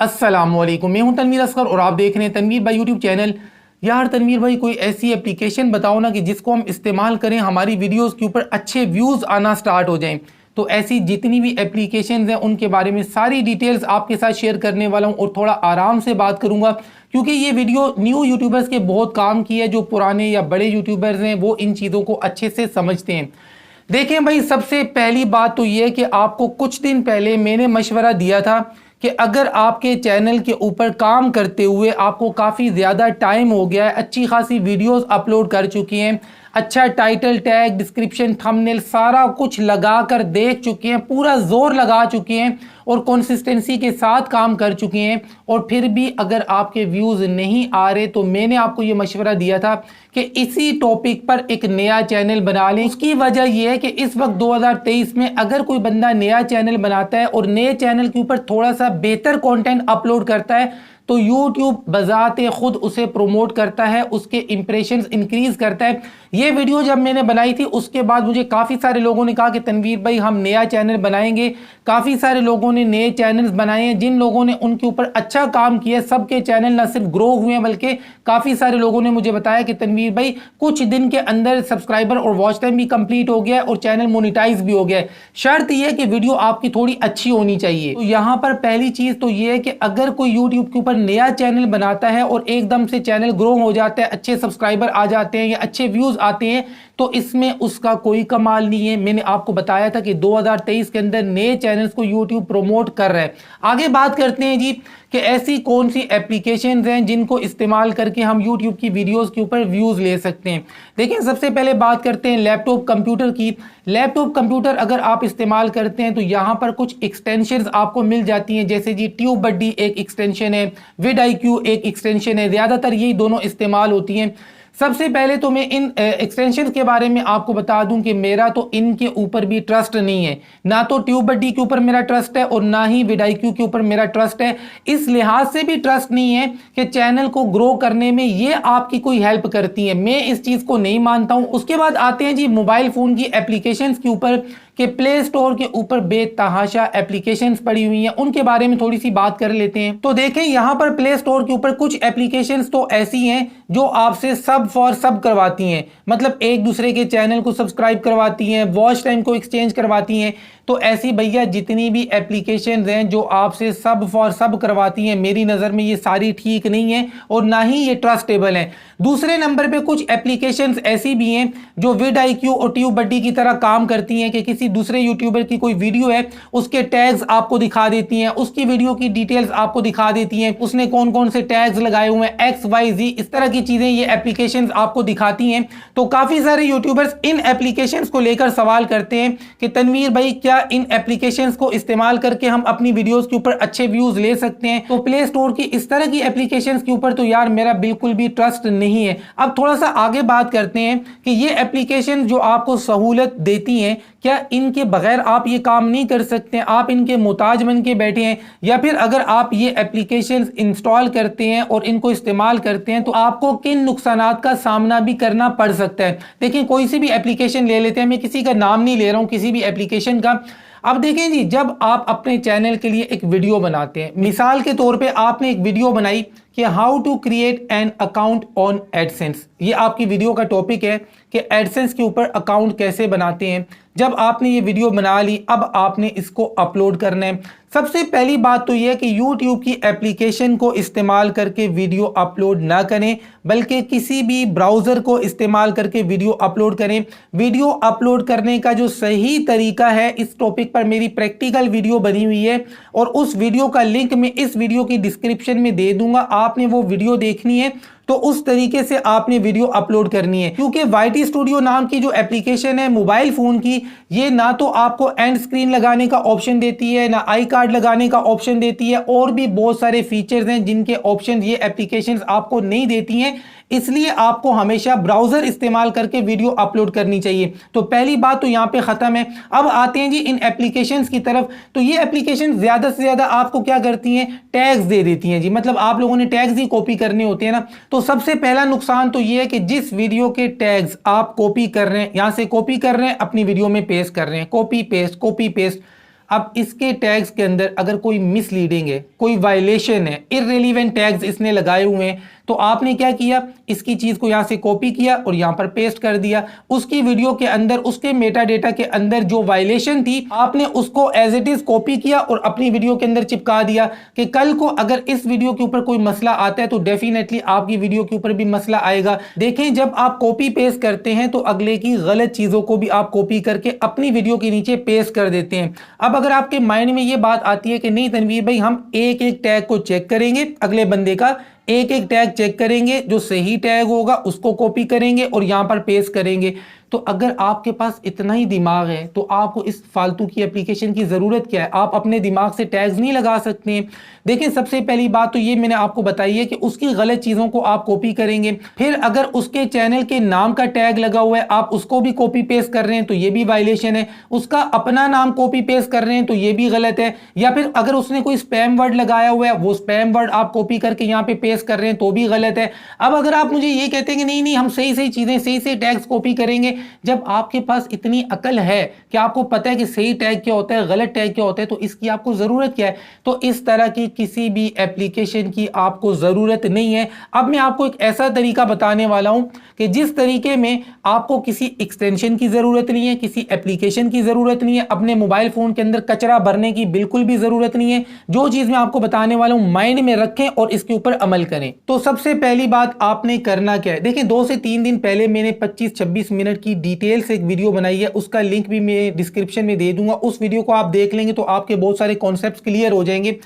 अस्सलामुअलैकुम, मैं हूं तनवीर असगर और आप देख रहे हैं तनवीर भाई यूट्यूब चैनल। यार तनवीर भाई, कोई ऐसी एप्लीकेशन बताओ ना कि जिसको हम इस्तेमाल करें, हमारी वीडियोस के ऊपर अच्छे व्यूज़ आना स्टार्ट हो जाएं। तो ऐसी जितनी भी एप्लीकेशन हैं उनके बारे में सारी डिटेल्स आपके साथ शेयर करने वाला हूं और थोड़ा आराम से बात करूंगा, क्योंकि ये वीडियो न्यू यूट्यूबर्स के बहुत काम की है। जो पुराने या बड़े यूट्यूबर्स हैं वो इन चीज़ों को अच्छे से समझते हैं। देखें भाई, सबसे पहली बात तो ये है कि आपको कुछ दिन पहले मैंने मशवरा दिया था कि अगर आपके चैनल के ऊपर काम करते हुए आपको काफ़ी ज़्यादा टाइम हो गया है, अच्छी खासी वीडियोस अपलोड कर चुकी हैं, अच्छा टाइटल टैग डिस्क्रिप्शन थंबनेल सारा कुछ लगा कर देख चुके हैं, पूरा जोर लगा चुके हैं और कंसिस्टेंसी के साथ काम कर चुके हैं, और फिर भी अगर आपके व्यूज़ नहीं आ रहे तो मैंने आपको ये मशवरा दिया था कि इसी टॉपिक पर एक नया चैनल बना लें। उसकी वजह यह है कि इस वक्त 2023 में अगर कोई बंदा नया चैनल बनाता है और नए चैनल के ऊपर थोड़ा सा बेहतर कंटेंट अपलोड करता है तो YouTube बजाते खुद उसे प्रमोट करता है, उसके इंप्रेशंस इंक्रीज करता है। ये वीडियो जब मैंने बनाई थी उसके बाद मुझे काफ़ी सारे लोगों ने कहा कि तनवीर भाई हम नया चैनल बनाएंगे। काफ़ी सारे लोगों ने नए चैनल्स बनाए हैं, जिन लोगों ने उनके ऊपर अच्छा काम किया सबके चैनल ना सिर्फ ग्रो हुए हैं बल्कि काफ़ी सारे लोगों ने मुझे बताया कि तनवीर भाई कुछ दिन के अंदर सब्सक्राइबर और वॉच टाइम भी कंप्लीट हो गया है और चैनल मोनिटाइज भी हो गया है। शर्त यह है कि वीडियो आपकी थोड़ी अच्छी होनी चाहिए। तो यहाँ पर पहली चीज़ तो यह है कि अगर कोई यूट्यूब के ऊपर नया चैनल बनाता है और एकदम से चैनल ग्रो हो जाता है, अच्छे सब्सक्राइबर आ जाते हैं या अच्छे व्यूज आते हैं, तो इसमें उसका कोई कमाल नहीं है। मैंने आपको बताया था कि 2023 के अंदर नए चैनल्स को यूट्यूब प्रमोट कर रहा है। आगे बात करते हैं जी कि ऐसी कौन सी एप्लीकेशंस हैं जिनको इस्तेमाल करके हम यूट्यूब की वीडियोस के ऊपर व्यूज ले सकते हैं। देखिए, सबसे पहले बात करते हैं लैपटॉप कंप्यूटर की। लैपटॉप कंप्यूटर अगर आप इस्तेमाल करते हैं तो यहाँ पर कुछ एक्सटेंशंस आपको मिल जाती हैं, जैसे जी ट्यूबबडी एक एक्सटेंशन है, विड एक एक्सटेंशन है, ज़्यादातर यही दोनों इस्तेमाल होती हैं। सबसे पहले तो मैं इन एक्सटेंशन के बारे में आपको बता दूं कि मेरा तो इनके ऊपर भी ट्रस्ट नहीं है, ना तो ट्यूबबडी के ऊपर मेरा ट्रस्ट है और ना ही विड के ऊपर मेरा ट्रस्ट है। इस लिहाज से भी ट्रस्ट नहीं है कि चैनल को ग्रो करने में ये आपकी कोई हेल्प करती है, मैं इस चीज़ को नहीं मानता हूं। उसके बाद आते हैं जी मोबाइल फ़ोन की एप्लीकेशंस के ऊपर कि प्ले स्टोर के ऊपर बेतहाशा एप्लीकेशंस पड़ी हुई हैं, उनके बारे में थोड़ी सी बात कर लेते हैं। तो देखें, यहां पर प्ले स्टोर के ऊपर कुछ एप्लीकेशंस तो ऐसी हैं जो आपसे सब फॉर सब करवाती हैं, मतलब एक दूसरे के चैनल को सब्सक्राइब करवाती हैं, वॉच टाइम को एक्सचेंज करवाती हैं। तो ऐसी भैया जितनी भी एप्लीकेशंस हैं जो आपसे सब फॉर सब करवाती हैं, मेरी नज़र में ये सारी ठीक नहीं है और ना ही ये ट्रस्टेबल हैं। दूसरे नंबर पे कुछ एप्लीकेशंस ऐसी भी हैं जो विड और ट्यूबबडी की तरह काम करती हैं कि किसी दूसरे यूट्यूबर की कोई वीडियो है, उसके टैग्स आपको दिखा देती हैं, उसकी वीडियो की डिटेल्स आपको दिखा देती हैं, उसने कौन कौन से टैग्स लगाए हुए हैं, XYZ इस तरह की चीज़ें ये एप्लीकेशंस आपको दिखाती हैं। तो काफ़ी सारे यूट्यूबर्स इन एप्लीकेशंस को लेकर सवाल करते हैं कि तनवीर भाई क्या इन एप्लीकेशंस को इस्तेमाल करके हम अपनी वीडियोस के ऊपर अच्छे व्यूज ले सकते हैं? तो प्ले स्टोर की इस तरह की एप्लीकेशंस के ऊपर तो यार मेरा बिल्कुल भी ट्रस्ट नहीं है। अब थोड़ा सा आगे बात करते हैं कि ये एप्लीकेशन जो आपको सहूलत देती हैं, क्या इनके बगैर आप ये काम नहीं कर सकते हैं? आप इनके मोहताज बन के बैठे हैं, या फिर अगर आप ये एप्लीकेशंस इंस्टॉल करते हैं और इनको इस्तेमाल करते हैं तो आपको किन नुकसानात का सामना भी करना पड़ सकता है? देखिए, कोई सी भी एप्लीकेशन ले लेते हैं, मैं किसी का नाम नहीं ले रहा हूं, किसी भी एप्लीकेशन का। अब देखें जी, जब आप अपने चैनल के लिए एक वीडियो बनाते हैं, मिसाल के तौर पे आपने एक वीडियो बनाई कि how to create an account on AdSense, ये आपकी वीडियो का टॉपिक है कि एडसेंस के ऊपर अकाउंट कैसे बनाते हैं। जब आपने ये वीडियो बना ली, अब आपने इसको अपलोड करना है। सबसे पहली बात तो यह है कि YouTube की एप्लीकेशन को इस्तेमाल करके वीडियो अपलोड ना करें, बल्कि किसी भी ब्राउज़र को इस्तेमाल करके वीडियो अपलोड करें। वीडियो अपलोड करने का जो सही तरीका है, इस टॉपिक पर मेरी प्रैक्टिकल वीडियो बनी हुई है और उस वीडियो का लिंक मैं इस वीडियो की डिस्क्रिप्शन में दे दूंगा। आपने वो वीडियो देखनी है तो उस तरीके से आपने वीडियो अपलोड करनी है, क्योंकि YT स्टूडियो नाम की जो एप्लीकेशन है मोबाइल फ़ोन की, ये ना तो आपको एंड स्क्रीन लगाने का ऑप्शन देती है, ना आई कार्ड लगाने का ऑप्शन देती है, और भी बहुत सारे फीचर्स हैं जिनके ऑप्शन ये एप्लीकेशंस आपको नहीं देती हैं। इसलिए आपको हमेशा ब्राउज़र इस्तेमाल करके वीडियो अपलोड करनी चाहिए। तो पहली बात तो यहाँ पे ख़त्म है। अब आते हैं जी इन एप्लीकेशंस की तरफ। तो ये एप्लीकेशन ज़्यादा से ज़्यादा आपको क्या करती हैं, टैग्स दे देती हैं जी, मतलब आप लोगों ने टैग्स ही कॉपी करने होते हैं ना। तो सबसे पहला नुकसान तो ये है कि जिस वीडियो के टैग्स आप कॉपी कर रहे हैं, यहाँ से कॉपी कर रहे हैं, अपनी वीडियो में पेस्ट कर रहे हैं, कॉपी पेस्ट कॉपी पेस्ट। अब इसके टैग्स के अंदर अगर कोई मिसलीडिंग है, कोई वायलेशन है, इररिलेवेंट टैग्स इसने लगाए हुए हैं, तो आपने क्या किया, इसकी चीज को यहां से कॉपी किया और यहां पर पेस्ट कर दिया। उसकी वीडियो के अंदर, उसके मेटा डेटा के अंदर जो वायलेशन थी, आपने उसको एज इट इज कॉपी किया और अपनी वीडियो के अंदर चिपका दिया कि कल को अगर इस वीडियो के ऊपर कोई मसला आता है तो डेफिनेटली आपकी वीडियो के ऊपर भी मसला आएगा। देखें, जब आप कॉपी पेस्ट करते हैं तो अगले की गलत चीजों को भी आप कॉपी करके अपनी वीडियो के नीचे पेस्ट कर देते हैं। अब अगर आपके माइंड में ये बात आती है कि नहीं तनवीर भाई, हम एक एक टैग को चेक करेंगे, अगले बंदे का एक एक टैग चेक करेंगे, जो सही टैग होगा उसको कॉपी करेंगे और यहां पर पेस्ट करेंगे, तो अगर आपके पास इतना ही दिमाग है तो आपको इस फालतू की एप्लीकेशन की ज़रूरत क्या है? आप अपने दिमाग से टैग्स नहीं लगा सकते हैं। देखिए, सबसे पहली बात तो ये मैंने आपको बताई है कि उसकी गलत चीज़ों को आप कॉपी करेंगे, फिर अगर उसके चैनल के नाम का टैग लगा हुआ है आप उसको भी कॉपी पेस्ट कर रहे हैं तो ये भी वायलेशन है। उसका अपना नाम कॉपी पेस्ट कर रहे हैं तो ये भी गलत है। या फिर अगर उसने कोई स्पैम वर्ड लगाया हुआ है, वो स्पैम वर्ड आप कॉपी करके यहाँ पे पेस्ट कर रहे हैं तो भी गलत है। अब अगर आप मुझे ये कहते हैं कि नहीं नहीं, हम सही सही चीज़ें, सही सही टैग्स कॉपी करेंगे, जब आपके पास इतनी अकल है कि आपको पता है कि सही टैग क्या होता है, गलत टैग क्या होता है, तो इसकी आपको जरूरत क्या है? तो इस तरह की किसी भी एप्लीकेशन की आपको जरूरत नहीं है। अब मैं आपको एक ऐसा तरीका बताने वाला हूं कि जिस तरीके में आपको किसी एक्सटेंशन की जरूरत नहीं है, किसी एप्लीकेशन की जरूरत नहीं है, अपने मोबाइल फोन के अंदर कचरा भरने की बिल्कुल भी जरूरत नहीं है। जो चीज मैं आपको बताने वाला हूं माइंड में रखें और इसके ऊपर अमल करें। तो सबसे पहली बात आपने करना क्या है, देखिए 2 से 3 दिन पहले मैंने 25-26 मिनट की डिटेल से एक वीडियो बनाई है, उसका लिंक भी मैं डिस्क्रिप्शन में दे दूंगा। उस वीडियो को आप देख लेंगे तो आपके बहुत सारे कॉन्सेप्ट्स क्लियर हो जाएंगे।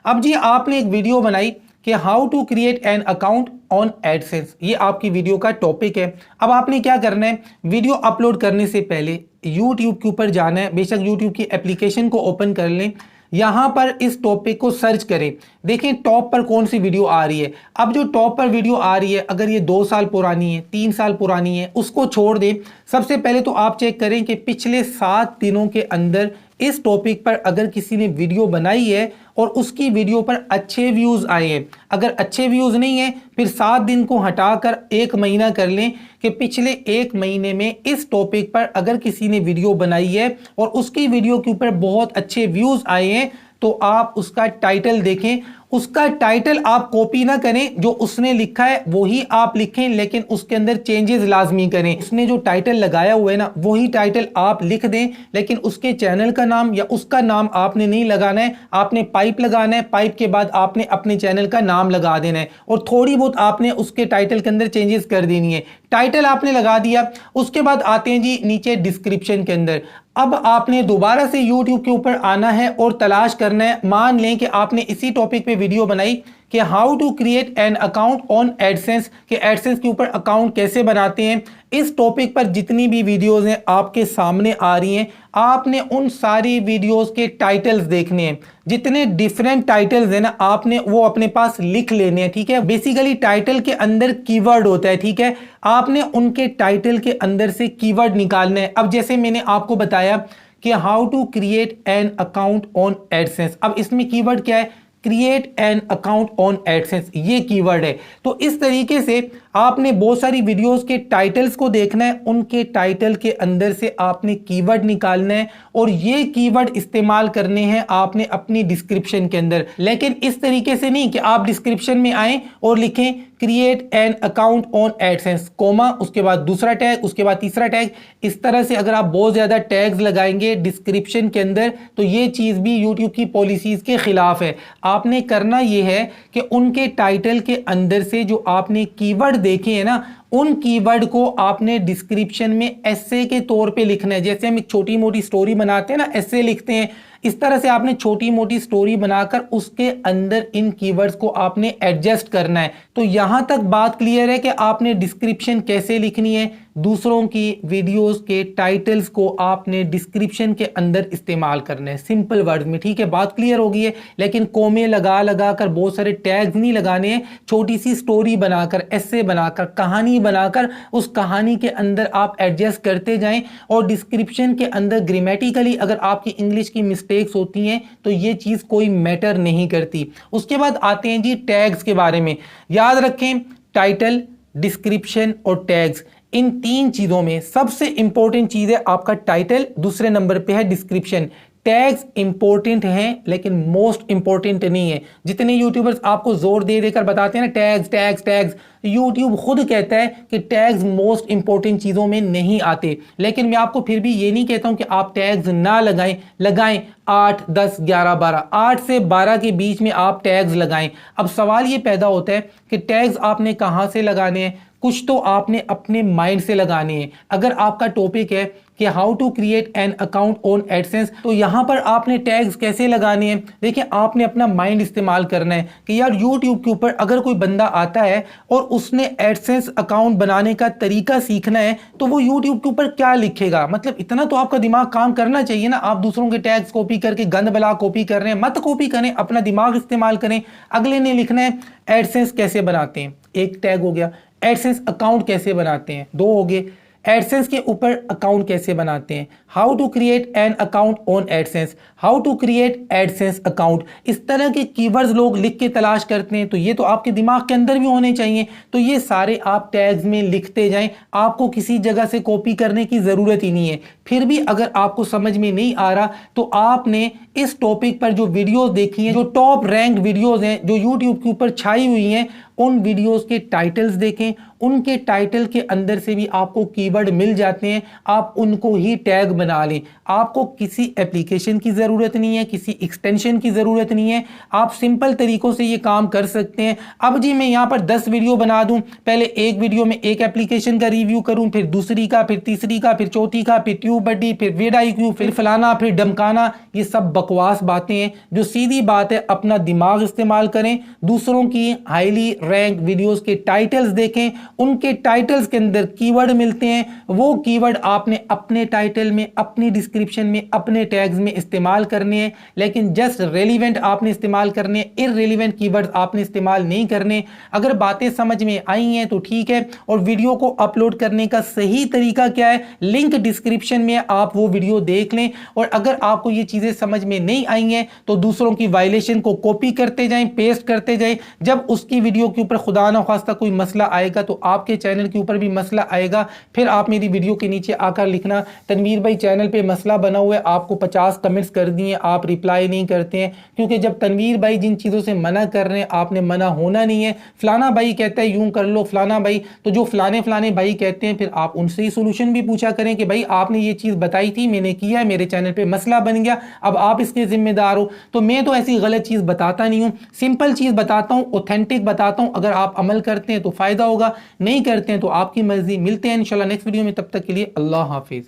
अब जी, आपने एक वीडियो बनाई कि how to create an account on AdSense, ये आपकी वीडियो का टॉपिक है। अब आपने क्या करना है, वीडियो अपलोड करने से पहले YouTube के ऊपर जाना है, बेशक YouTube की एप्लीकेशन को ओपन कर लें, यहां पर इस टॉपिक को सर्च करें, देखें टॉप पर कौन सी वीडियो आ रही है। अब जो टॉप पर वीडियो आ रही है, अगर ये 2 साल पुरानी है, 3 साल पुरानी है, उसको छोड़ दें। सबसे पहले तो आप चेक करें कि पिछले 7 दिनों के अंदर इस टॉपिक पर अगर किसी ने वीडियो बनाई है और उसकी वीडियो पर अच्छे व्यूज आए हैं। अगर अच्छे व्यूज नहीं है, फिर 7 दिन को हटाकर 1 महीना कर लें कि पिछले 1 महीने में इस टॉपिक पर अगर किसी ने वीडियो बनाई है और उसकी वीडियो के ऊपर बहुत अच्छे व्यूज आए हैं, तो आप उसका टाइटल देखें। उसका टाइटल आप कॉपी ना करें, जो उसने लिखा है वही आप लिखें, लेकिन उसके अंदर चेंजेस लाजमी करें। उसने जो टाइटल लगाया हुआ है ना, वही टाइटल आप लिख दें, लेकिन उसके चैनल का नाम या उसका नाम आपने नहीं लगाना है। आपने पाइप लगाना है, पाइप के बाद आपने अपने चैनल का नाम लगा देना है और थोड़ी बहुत आपने उसके टाइटल के अंदर चेंजेस कर देनी है। टाइटल आपने लगा दिया, उसके बाद आते हैं जी नीचे डिस्क्रिप्शन के अंदर। अब आपने दोबारा से YouTube के ऊपर आना है और तलाश करना है। मान लें कि आपने इसी टॉपिक पे वीडियो बनाई कि how to create an account on AdSense, कि एडसेंस के ऊपर अकाउंट कैसे बनाते हैं। इस टॉपिक पर जितनी भी वीडियोस हैं आपके सामने आ रही हैं, आपने उन सारी वीडियोस के टाइटल्स देखने हैं। जितने डिफरेंट टाइटल्स हैं ना, आपने वो अपने पास लिख लेने हैं, ठीक है। बेसिकली टाइटल के अंदर कीवर्ड होता है, ठीक है। आपने उनके टाइटल के अंदर से कीवर्ड निकालना है। अब जैसे मैंने आपको बताया कि how to create an account on AdSense, अब इसमें कीवर्ड क्या है, create an account on AdSense, ये कीवर्ड है। तो इस तरीके से आपने बहुत सारी वीडियोस के टाइटल्स को देखना है, उनके टाइटल के अंदर से आपने कीवर्ड निकालना है और ये कीवर्ड इस्तेमाल करने हैं आपने अपनी डिस्क्रिप्शन के अंदर। लेकिन इस तरीके से नहीं कि आप डिस्क्रिप्शन में आए और लिखें create an account on AdSense, comma, उसके बाद दूसरा टैग, उसके बाद तीसरा टैग। इस तरह से अगर आप बहुत ज्यादा टैग्स लगाएंगे डिस्क्रिप्शन के अंदर तो ये चीज भी यूट्यूब की पॉलिसीज के खिलाफ है। आपने करना यह है कि उनके टाइटल के अंदर से जो आपने कीवर्ड देखे हैं ना, उन कीवर्ड को आपने डिस्क्रिप्शन में एसे के तौर पे लिखना है। जैसे हम एक छोटी मोटी स्टोरी बनाते हैं ना, एसे लिखते हैं, इस तरह से आपने छोटी मोटी स्टोरी बनाकर उसके अंदर इन कीवर्ड्स को आपने एडजस्ट करना है। तो यहां तक बात क्लियर है कि आपने डिस्क्रिप्शन कैसे लिखनी है। दूसरों की वीडियोस के टाइटल्स को आपने डिस्क्रिप्शन के अंदर इस्तेमाल करना है, सिंपल वर्ड में, ठीक है। बात क्लियर हो गई है। लेकिन कोमे लगा लगा कर बहुत सारे टैग्स नहीं लगाने हैं। छोटी सी स्टोरी बनाकर, एसे बनाकर, कहानी बनाकर उस कहानी के अंदर आप एडजस्ट करते जाएं और डिस्क्रिप्शन के अंदर ग्रामेटिकली अगर आपकी इंग्लिश की मिस्टेक्स होती हैं तो ये चीज कोई मैटर नहीं करती। उसके बाद आते हैं जी टैग्स के बारे में। याद रखें, टाइटल, डिस्क्रिप्शन और टैग्स, इन 3 चीजों में सबसे इंपॉर्टेंट चीज है आपका टाइटल, दूसरे नंबर पे है डिस्क्रिप्शन। टैग्स इंपॉर्टेंट हैं लेकिन मोस्ट इंपॉर्टेंट नहीं है। जितने यूट्यूबर्स आपको जोर दे देकर बताते हैं ना टैग्स टैग्स टैग्स, यूट्यूब खुद कहता है कि टैग्स मोस्ट इंपॉर्टेंट चीज़ों में नहीं आते। लेकिन मैं आपको फिर भी ये नहीं कहता हूं कि आप टैग्स ना लगाएं, लगाएं 8, 10, 11, 12, 8 से 12 के बीच में आप टैग्स लगाएं। अब सवाल ये पैदा होता है कि टैग्स आपने कहां से लगाने हैं, कुछ तो आपने अपने माइंड से लगाने हैं। अगर आपका टॉपिक है कि how to create an account on AdSense, तो यहां पर आपने टैग्स कैसे लगाने हैं। देखिए आपने अपना माइंड इस्तेमाल करना है कि यार यूट्यूब के ऊपर अगर कोई बंदा आता है और उसने एडसेंस अकाउंट बनाने का तरीका सीखना है तो वो यूट्यूब के ऊपर क्या लिखेगा। मतलब इतना तो आपका दिमाग काम करना चाहिए ना। आप दूसरों के टैग्स कॉपी करके गंद बला कॉपी कर रहे हैं, मत कॉपी करें, अपना दिमाग इस्तेमाल करें। अगले ने लिखना है एडसेंस कैसे बनाते हैं, एक टैग हो गया। एडसेंस अकाउंट कैसे बनाते हैं, 2 हो गए। एडसेंस के ऊपर अकाउंट कैसे बनाते हैं, how to create an account on AdSense, how to create AdSense account. इस तरह के कीवर्ड्स लोग लिख के तलाश करते हैं, तो ये तो आपके दिमाग के अंदर भी होने चाहिए। तो ये सारे आप टैग्स में लिखते जाएं, आपको किसी जगह से कॉपी करने की जरूरत ही नहीं है। फिर भी अगर आपको समझ में नहीं आ रहा तो आपने इस टॉपिक पर जो वीडियोस देखी हैं, जो टॉप रैंक्ड वीडियोस हैं जो यूट्यूब के ऊपर छाई हुई हैं, उन वीडियोस के टाइटल्स देखें। उनके टाइटल के अंदर से भी आपको कीवर्ड मिल जाते हैं, आप उनको ही टैग बना लें। आपको किसी एप्लीकेशन की ज़रूरत नहीं है, किसी एक्सटेंशन की ज़रूरत नहीं है, आप सिंपल तरीकों से ये काम कर सकते हैं। अब जी मैं यहाँ पर 10 वीडियो बना दूं, पहले एक वीडियो में एक एप्लीकेशन का रिव्यू करूं, फिर दूसरी का, फिर तीसरी का, फिर चौथी का, फिर ट्यूब बड्डी, फिर vidIQ, फिर फलाना, फिर डमकाना, ये सब बकवास बातें हैं। जो सीधी बात है अपना दिमाग इस्तेमाल करें, दूसरों की हाईली रैंक वीडियोस के टाइटल्स देखें, उनके टाइटल्स के अंदर कीवर्ड मिलते हैं, वो कीवर्ड आपने अपने टाइटल में, अपनी डिस्क्रिप्शन में, अपने टैग्स में इस्तेमाल करने हैं। लेकिन जस्ट रेलिवेंट आपने इस्तेमाल करने, इररेलेवेंट कीवर्ड्स आपने इस्तेमाल नहीं करने। अगर बातें समझ में आई हैं तो ठीक है, और वीडियो को अपलोड करने का सही तरीका क्या है, लिंक डिस्क्रिप्शन में, आप वो वीडियो देख लें। और अगर आपको ये चीजें समझ में नहीं आई हैं तो दूसरों की वायलेशन को कॉपी करते जाएं, पेस्ट करते जाएं। जब उसकी वीडियो के ऊपर खुदा ना खास्ता कोई मसला आएगा तो आपके चैनल के ऊपर भी मसला आएगा। फिर आप मेरी वीडियो के नीचे आकर लिखना तनवीर भाई चैनल पे मसला बना हुआ है, आपको 50 कमेंट्स कर दिए, आप रिप्लाई नहीं करते हैं। क्योंकि जब तनवीर भाई जिन चीज़ों से मना कर रहे हैं आपने मना होना नहीं है। फलाना भाई कहता है यूं कर लो, फलाना भाई, तो जो फलाने फलाने भाई कहते हैं फिर आप उनसे ही सोल्यूशन भी पूछा करें कि भाई आपने ये चीज़ बताई थी, मैंने किया है, मेरे चैनल पे मसला बन गया, अब आप इसके जिम्मेदार हो। तो मैं तो ऐसी गलत चीज़ बताता नहीं हूँ, सिंपल चीज़ बताता हूँ, ऑथेंटिक बताता हूँ। अगर आप अमल करते हैं तो फ़ायदा होगा, नहीं करते हैं तो आपकी मर्जी। मिलते हैं इंशाल्लाह नेक्स्ट वीडियो में, तब तक के लिए अल्लाह हाफिज़।